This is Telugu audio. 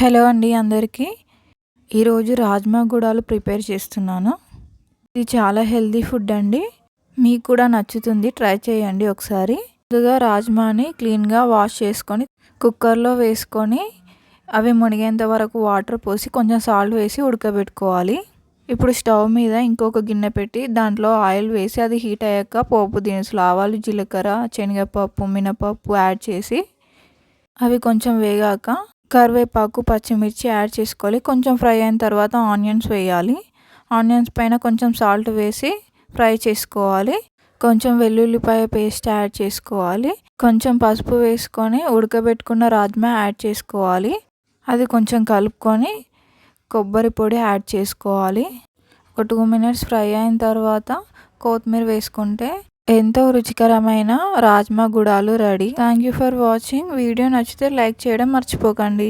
హలో అండి అందరికీ. ఈరోజు రాజ్మా గుడాలు ప్రిపేర్ చేస్తున్నాను. ఇది చాలా హెల్తీ ఫుడ్ అండి. మీకు కూడా నచ్చుతుంది, ట్రై చేయండి ఒకసారి. ముందుగా రాజ్మాని క్లీన్గా వాష్ చేసుకొని కుక్కర్లో వేసుకొని అవి మునిగేంత వరకు వాటర్ పోసి కొంచెం సాల్ట్ వేసి ఉడకబెట్టుకోవాలి. ఇప్పుడు స్టవ్ మీద ఇంకొక గిన్నె పెట్టి దాంట్లో ఆయిల్ వేసి అది హీట్ అయ్యాక పోపు దినుసులు ఆవాలు, జీలకర్ర, శనగపప్పు, మినపప్పు యాడ్ చేసి అవి కొంచెం వేగాక కరివేపాకు, పచ్చిమిర్చి యాడ్ చేసుకోవాలి. కొంచెం ఫ్రై అయిన తర్వాత ఆనియన్స్ వేయాలి. ఆనియన్స్ పైన కొంచెం సాల్ట్ వేసి ఫ్రై చేసుకోవాలి. కొంచెం వెల్లుల్లిపాయ పేస్ట్ యాడ్ చేసుకోవాలి. కొంచెం పసుపు వేసుకొని ఉడకబెట్టుకున్న రాజ్మా యాడ్ చేసుకోవాలి. అది కొంచెం కలుపుకొని కొబ్బరి పొడి యాడ్ చేసుకోవాలి. ఒక 2 మినిట్స్ ఫ్రై అయిన తర్వాత కొత్తిమీర వేసుకుంటే ఎంతో రుచికరమైన రాజ్మా గుడాలు ready. Thank you for watching. Video నచ్చితే లైక్ చేయడం మర్చిపోకండి.